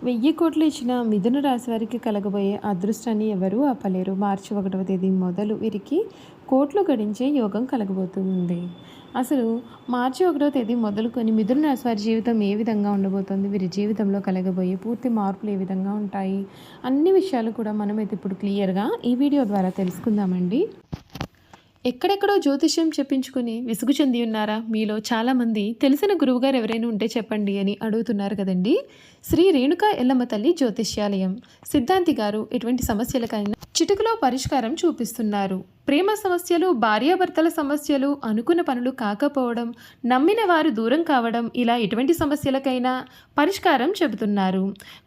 1000 కోట్లు ఇచ్చిన మిథున రాశి వారికి కలగబోయే అదృష్టాన్ని ఎవరూ ఆపలేరు. మార్చి 1వ తేదీ మొదలు వీరికి కోట్లు గడించే యోగం కలగబోతుంది. అసలు మార్చి 1వ తేదీ మొదలుకొని మిథున రాశి వారి జీవితం ఏ విధంగా ఉండబోతోంది? వీరి జీవితంలో కలగబోయే పూర్తి మార్పులు ఏ విధంగా ఉంటాయి? అన్ని విషయాలు కూడా మనమైతే ఇప్పుడు క్లియర్‌గా ఈ వీడియో ద్వారా తెలుసుకుందామండి. ఎక్కడెక్కడో జ్యోతిష్యం చెప్పించుకుని విసుగు చెంది ఉన్నారా? మీలో చాలామంది తెలిసిన గురువుగారు ఎవరైనా ఉంటే చెప్పండి అని అడుగుతున్నారు కదండి. శ్రీ రేణుకా ఎల్లమ్మ తల్లి జ్యోతిష్యాలయం సిద్ధాంతి గారు ఎటువంటి సమస్యలకైనా చిటికలో పరిష్కారం చూపిస్తున్నారు. ప్రేమ సమస్యలు, భార్యాభర్తల సమస్యలు, అనుకున్న పనులు కాకపోవడం, నమ్మిన వారు దూరం కావడం, ఇలా ఎటువంటి సమస్యలకైనా పరిష్కారం చెబుతున్నారు.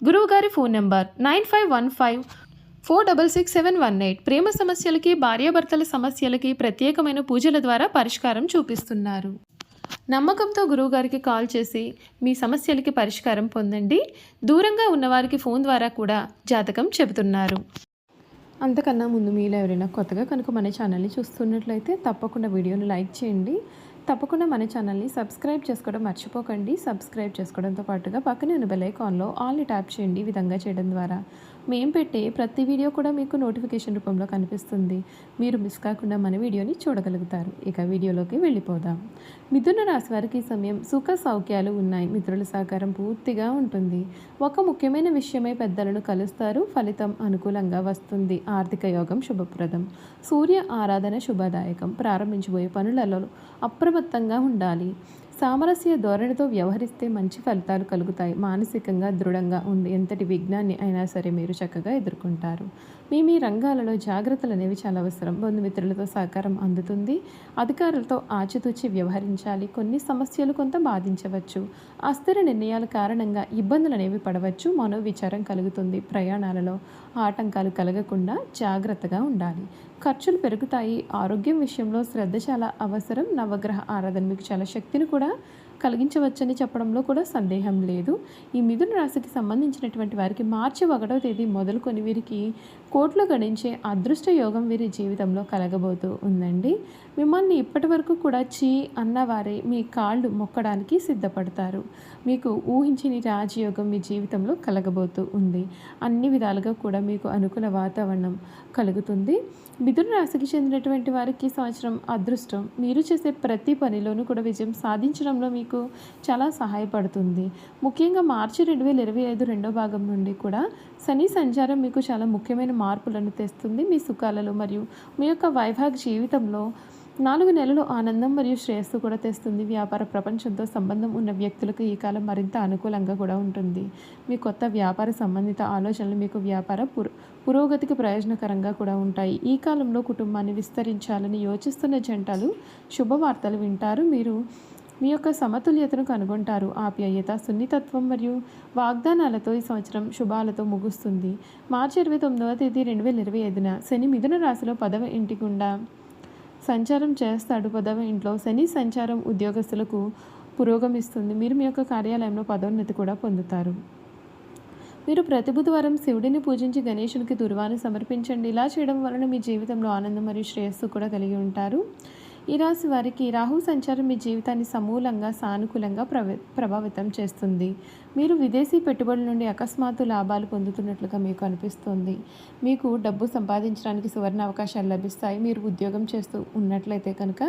గురువుగారి ఫోన్ నెంబర్ 9515466718. ప్రేమ సమస్యలకి, భార్యాభర్తల సమస్యలకి ప్రత్యేకమైన పూజల ద్వారా పరిష్కారం చూపిస్తున్నారు. నమ్మకంతో గురువుగారికి కాల్ చేసి మీ సమస్యలకి పరిష్కారం పొందండి. దూరంగా ఉన్నవారికి ఫోన్ ద్వారా కూడా జాతకం చెబుతున్నారు. అంతకన్నా ముందు మీలో ఎవరైనా కొత్తగా కనుక మన ఛానల్ని చూస్తున్నట్లయితే తప్పకుండా వీడియోని లైక్ చేయండి. తప్పకుండా మన ఛానల్ని సబ్స్క్రైబ్ చేసుకోవడం మర్చిపోకండి. సబ్స్క్రైబ్ చేసుకోవడంతో పాటుగా పక్కనే ఉన్న బెల్ ఐకాన్లో ఆల్ని ట్యాప్ చేయండి. ఈ విధంగా చేయడం ద్వారా మేము పెట్టే ప్రతి వీడియో కూడా మీకు నోటిఫికేషన్ రూపంలో కనిపిస్తుంది. మీరు మిస్ కాకుండా మన వీడియోని చూడగలుగుతారు. ఇక వీడియోలోకి వెళ్ళిపోదాం. మిథున రాశి వారికి సమయం సుఖ సౌఖ్యాలు ఉన్నాయి. మిత్రుల సహకారం పూర్తిగా ఉంటుంది. ఒక ముఖ్యమైన విషయమై పెద్దలను కలుస్తారు. ఫలితం అనుకూలంగా వస్తుంది. ఆర్థిక యోగం శుభప్రదం. సూర్య ఆరాధన శుభదాయకం. ప్రారంభించబోయే పనులలో అప్రమత్తంగా ఉండాలి. సామరస్య ధోరణితో వ్యవహరిస్తే మంచి ఫలితాలు కలుగుతాయి. మానసికంగా దృఢంగా ఉండి ఎంతటి విఘ్నాన్ని అయినా సరే మీరు చక్కగా ఎదుర్కొంటారు. మీ రంగాలలో జాగ్రత్తలు అనేవి చాలా అవసరం. బంధుమిత్రులతో సహకారం అందుతుంది. అధికారులతో ఆచితూచి వ్యవహరించాలి. కొన్ని సమస్యలు కొంత బాధించవచ్చు. అస్థిర నిర్ణయాల కారణంగా ఇబ్బందులు అనేవి పడవచ్చు. మనోవిచారం కలుగుతుంది. ప్రయాణాలలో ఆటంకాలు కలగకుండా జాగ్రత్తగా ఉండాలి. ఖర్చులు పెరుగుతాయి. ఆరోగ్యం విషయంలో శ్రద్ధ చాలా అవసరం. నవగ్రహ ఆరాధన మీకు చాలా శక్తిని కూడా కలిగించవచ్చని చెప్పడంలో కూడా సందేహం లేదు. ఈ మిథున రాశికి సంబంధించినటువంటి వారికి మార్చి 1వ తేదీ మొదలుకొని వీరికి కోట్లు గడించే అదృష్ట యోగం వీరి జీవితంలో కలగబోతూ ఉందండి. మిమ్మల్ని ఇప్పటి వరకు కూడా అన్నవారే మీ కాళ్ళు మొక్కడానికి సిద్ధపడతారు. మీకు ఊహించని రాజయోగం మీ జీవితంలో కలగబోతూ ఉంది. అన్ని విధాలుగా కూడా మీకు అనుకూల వాతావరణం కలుగుతుంది. మిథున రాశికి చెందినటువంటి వారికి సంవత్సరం అదృష్టం. మీరు చేసే ప్రతి పనిలోనూ కూడా విజయం సాధించడంలో మీకు చాలా సహాయపడుతుంది. ముఖ్యంగా మార్చి 2025 రెండో భాగం నుండి కూడా శని సంచారం మీకు చాలా ముఖ్యమైన మార్పులను తెస్తుంది. మీ సుఖాలలో మరియు మీ యొక్క వైవాహిక జీవితంలో 4 నెలలు ఆనందం మరియు శ్రేయస్సు కూడా తెస్తుంది. వ్యాపార ప్రపంచంతో సంబంధం ఉన్న వ్యక్తులకు ఈ కాలం మరింత అనుకూలంగా కూడా ఉంటుంది. మీ కొత్త వ్యాపార సంబంధిత ఆలోచనలు మీకు వ్యాపార పురోగతికి ప్రయోజనకరంగా కూడా ఉంటాయి. ఈ కాలంలో కుటుంబాన్ని విస్తరించాలని యోచిస్తున్న జంటలు శుభవార్తలు వింటారు. మీరు మీ యొక్క సమతుల్యతను కనుగొంటారు. ఆప్యాయత, సున్నితత్వం మరియు వాగ్దానాలతో ఈ సంవత్సరం శుభాలతో ముగుస్తుంది. మార్చి 29వ తేదీ 2025న శని మిథున రాశిలో 10వ ఇంటి గుండా సంచారం చేస్తాడు. 10వ ఇంట్లో శని సంచారం ఉద్యోగస్తులకు పురోగమిస్తుంది. మీరు మీ యొక్క కార్యాలయంలో పదోన్నతి కూడా పొందుతారు. మీరు ప్రతి బుధవారం శివుడిని పూజించి గణేశునికి దుర్వాను సమర్పించండి. ఇలా చేయడం వలన మీ జీవితంలో ఆనందం మరియు శ్రేయస్సు కూడా కలిగి ఉంటారు. ఈ రాశి వారికి రాహు సంచారం మీ జీవితాన్ని సమూలంగా సానుకూలంగా ప్రభావితం చేస్తుంది. మీరు విదేశీ పెట్టుబడుల నుండి అకస్మాత్తు లాభాలు పొందుతున్నట్లుగా మీకు అనిపిస్తుంది. మీకు డబ్బు సంపాదించడానికి సువర్ణ అవకాశాలు లభిస్తాయి. మీరు ఉద్యోగం చేస్తూ ఉన్నట్లయితే కనుక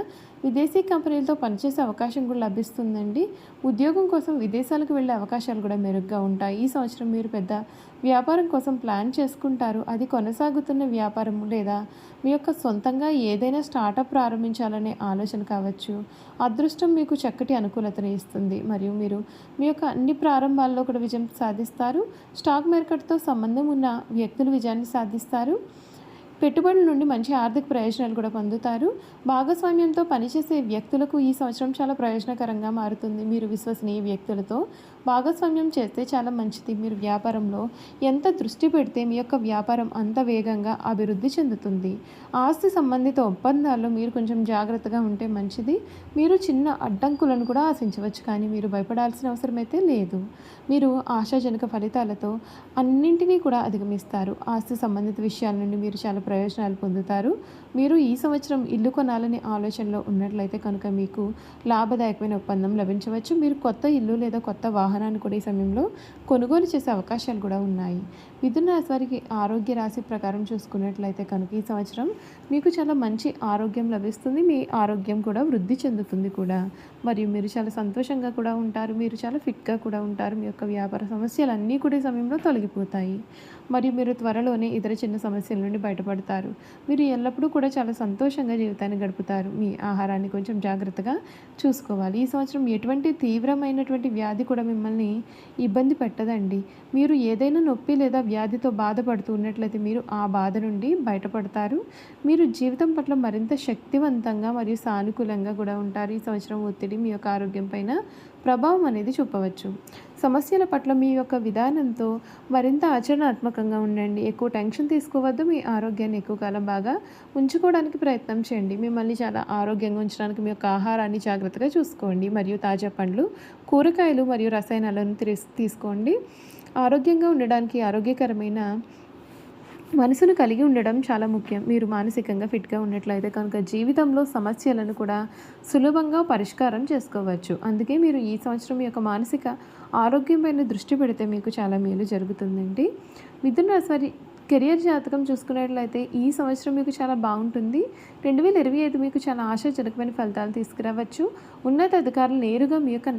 విదేశీ కంపెనీలతో పనిచేసే అవకాశం కూడా లభిస్తుందండి. ఉద్యోగం కోసం విదేశాలకు వెళ్ళే అవకాశాలు కూడా మెరుగ్గా ఉంటాయి. ఈ సంవత్సరం మీరు పెద్ద వ్యాపారం కోసం ప్లాన్ చేసుకుంటారు. అది కొనసాగుతున్న వ్యాపారం లేదా మీ యొక్క సొంతంగా ఏదైనా స్టార్టప్ ప్రారంభించాలనే ఆలోచన కావచ్చు. అదృష్టం మీకు చక్కటి అనుకూలతను ఇస్తుంది మరియు మీరు మీ యొక్క అన్ని ప్రారంభాల్లో కూడా విజయం సాధిస్తారు. స్టాక్ మార్కెట్తో సంబంధం ఉన్న వ్యక్తులు విజయాన్ని సాధిస్తారు. పెట్టుబడుల నుండి మంచి ఆర్థిక ప్రయోజనాలు కూడా పొందుతారు. భాగస్వామ్యంతో పనిచేసే వ్యక్తులకు ఈ సంవత్సరం చాలా ప్రయోజనకరంగా మారుతుంది. మీరు విశ్వసనీయ వ్యక్తులతో భాగస్వామ్యం చేస్తే చాలా మంచిది. మీరు వ్యాపారంలో ఎంత దృష్టి పెడితే మీ యొక్క వ్యాపారం అంత వేగంగా అభివృద్ధి చెందుతుంది. ఆస్తి సంబంధిత ఒప్పందాల్లో మీరు కొంచెం జాగ్రత్తగా ఉంటే మంచిది. మీరు చిన్న అడ్డంకులను కూడా ఆశించవచ్చు, కానీ మీరు భయపడాల్సిన అవసరం అయితే లేదు. మీరు ఆశాజనక ఫలితాలతో అన్నింటినీ కూడా అధిగమిస్తారు. ఆస్తి సంబంధిత విషయాల నుండి మీరు చాలా ప్రయోజనాలు పొందుతారు. మీరు ఈ సంవత్సరం ఇల్లు కొనాలని ఆలోచనలో ఉన్నట్లయితే కనుక మీకు లాభదాయకమైన ఒప్పందం లభించవచ్చు. మీరు కొత్త ఇల్లు లేదా కొత్త వాహనాన్ని కూడా ఈ సమయంలో కొనుగోలు చేసే అవకాశాలు కూడా ఉన్నాయి. మిథున రాశి వారికి ఆరోగ్య రాశి ప్రకారం చూసుకున్నట్లయితే కనుక ఈ సంవత్సరం మీకు చాలా మంచి ఆరోగ్యం లభిస్తుంది. మీ ఆరోగ్యం కూడా వృద్ధి చెందుతుంది కూడా. మరియు మీరు చాలా సంతోషంగా కూడా ఉంటారు. మీరు చాలా ఫిట్గా కూడా ఉంటారు. మీ యొక్క వ్యాపార సమస్యలన్నీ కూడా ఈ సమయంలో తొలగిపోతాయి. మరియు మీరు త్వరలోనే ఇతర చిన్న సమస్యల నుండి బయటపడతారు. మీరు ఎల్లప్పుడూ కూడా చాలా సంతోషంగా జీవితాన్ని గడుపుతారు. మీ ఆహారాన్ని కొంచెం జాగ్రత్తగా చూసుకోవాలి. ఈ సంవత్సరం ఎటువంటి తీవ్రమైనటువంటి వ్యాధి కూడా మిమ్మల్ని ఇబ్బంది పెట్టదండి. మీరు ఏదైనా నొప్పి లేదా వ్యాధితో బాధపడుతూ ఉన్నట్లయితే మీరు ఆ బాధ నుండి బయటపడతారు. మీరు జీవితం పట్ల మరింత శక్తివంతంగా మరియు సానుకూలంగా కూడా ఉంటారు. ఈ సంవత్సరం ఒత్తిడి మీ యొక్క ఆరోగ్యం పైన ప్రభావం అనేది చూపవచ్చు. సమస్యల పట్ల మీ యొక్క విధానంతో మరింత ఆచరణాత్మకంగా ఉండండి. ఎక్కువ టెన్షన్ తీసుకోవద్దు. మీ ఆరోగ్యాన్ని ఎక్కువ కాలం బాగా ఉంచుకోవడానికి ప్రయత్నం చేయండి. మిమ్మల్ని చాలా ఆరోగ్యంగా ఉంచడానికి మీ యొక్క ఆహారాన్ని జాగ్రత్తగా చూసుకోండి. మరియు తాజా పండ్లు, కూరగాయలు మరియు రసాయనాలను తీసుకోండి. ఆరోగ్యంగా ఉండడానికి ఆరోగ్యకరమైన మనసును కలిగి ఉండడం చాలా ముఖ్యం. మీరు మానసికంగా ఫిట్గా ఉన్నట్లయితే కనుక జీవితంలో సమస్యలను కూడా సులభంగా పరిష్కారం చేసుకోవచ్చు. అందుకే మీరు ఈ సంవత్సరం యొక్క మానసిక ఆరోగ్యం పైన దృష్టి పెడితే మీకు చాలా మేలు జరుగుతుందండి. మిథున రాశి వారి కెరియర్ జాతకం చూసుకున్నట్లయితే ఈ సంవత్సరం మీకు చాలా బాగుంటుంది. 2025 మీకు చాలా ఆశాజనకమైన ఫలితాలు తీసుకురావచ్చు. ఉన్నతాధికారులు నేరుగా మీ యొక్క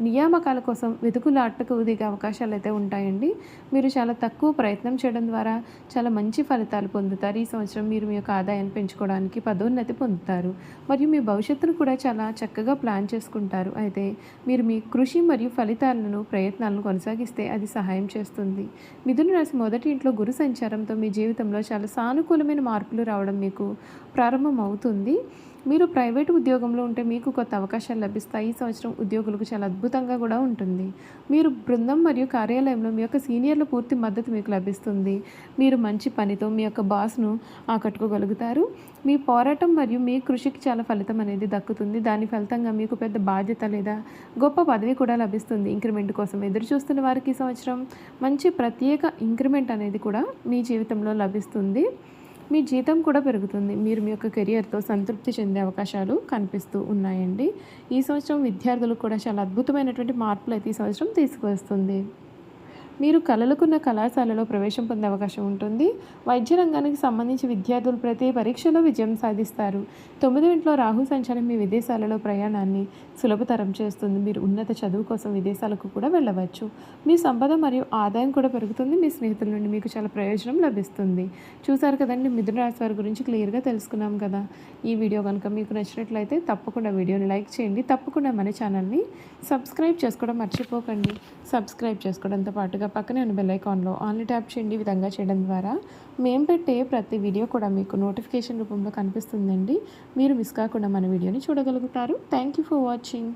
నియామకాల కోసం వెతుకులాటకు దిగే అవకాశాలు అయితే ఉంటాయండి. మీరు చాలా తక్కువ ప్రయత్నం చేయడం ద్వారా చాలా మంచి ఫలితాలు పొందుతారు. ఈ సంవత్సరం మీరు మీ యొక్క ఆదాయాన్ని పెంచుకోవడానికి పదోన్నతి పొందుతారు. మరియు మీ భవిష్యత్తును కూడా చాలా చక్కగా ప్లాన్ చేసుకుంటారు. అయితే మీరు మీ కృషి మరియు ప్రయత్నాలను కొనసాగిస్తే అది సహాయం చేస్తుంది. మిథున రాశి మొదటి ఇంట్లో గురు సంచారంతో మీ జీవితంలో చాలా సానుకూలమైన మార్పులు రావడం మీకు ప్రారంభం అవుతుంది. మీరు ప్రైవేటు ఉద్యోగంలో ఉంటే మీకు కొత్త అవకాశాలు లభిస్తాయి. ఈ సంవత్సరం ఉద్యోగులకు చాలా అద్భుతంగా కూడా ఉంటుంది. మీరు బృందం మరియు కార్యాలయంలో మీ యొక్క సీనియర్ల పూర్తి మద్దతు మీకు లభిస్తుంది. మీరు మంచి పనితో మీ యొక్క బాస్ను ఆకట్టుకోగలుగుతారు. మీ పోరాటం మరియు మీ కృషికి చాలా ఫలితం అనేది దక్కుతుంది. దాని ఫలితంగా మీకు పెద్ద బాధ్యత లేదా గొప్ప పదవి కూడా లభిస్తుంది. ఇంక్రిమెంట్ కోసం ఎదురు చూస్తున్న వారికి ఈ సంవత్సరం మంచి ప్రత్యేక ఇంక్రిమెంట్ అనేది కూడా మీ జీవితంలో లభిస్తుంది. మీ జీతం కూడా పెరుగుతుంది. మీరు మీ యొక్క కెరియర్తో సంతృప్తి చెందే అవకాశాలు కనిపిస్తూ ఉన్నాయండి. ఈ సంవత్సరం విద్యార్థులకు కూడా చాలా అద్భుతమైనటువంటి మార్పులు అయితే ఈ సంవత్సరం తీసుకువస్తుంది. మీరు కలలుకున్న కళాశాలలో ప్రవేశం పొందే అవకాశం ఉంటుంది. వైద్య రంగానికి సంబంధించి విద్యార్థులు ప్రతి పరీక్షలో విజయం సాధిస్తారు. 9వ ఇంట్లో రాహు సంచారం మీ విదేశాలలో ప్రయాణాన్ని సులభతరం చేస్తుంది. మీరు ఉన్నత చదువు కోసం విదేశాలకు కూడా వెళ్ళవచ్చు. మీ సంపద మరియు ఆదాయం కూడా పెరుగుతుంది. మీ స్నేహితుల నుండి మీకు చాలా ప్రయోజనం లభిస్తుంది. చూసారు కదండి, మిథున రాశి వారి గురించి క్లియర్గా తెలుసుకున్నాం కదా. ఈ వీడియో కనుక మీకు నచ్చినట్లయితే తప్పకుండా వీడియోని లైక్ చేయండి. తప్పకుండా మన ఛానల్ని సబ్స్క్రైబ్ చేసుకోవడం మర్చిపోకండి. సబ్స్క్రైబ్ చేసుకోవడంతో పాటుగా పక్కనే ఉన్న బెల్ ఐకాన్లో ఆన్లీ ట్యాప్ చేయండి. ఈ విధంగా చేయడం ద్వారా మేము పెట్టే ప్రతి వీడియో కూడా మీకు నోటిఫికేషన్ రూపంలో కనిపిస్తుందండి. మీరు మిస్ కాకుండా మన వీడియోని చూడగలుగుతారు. Thank you for watching.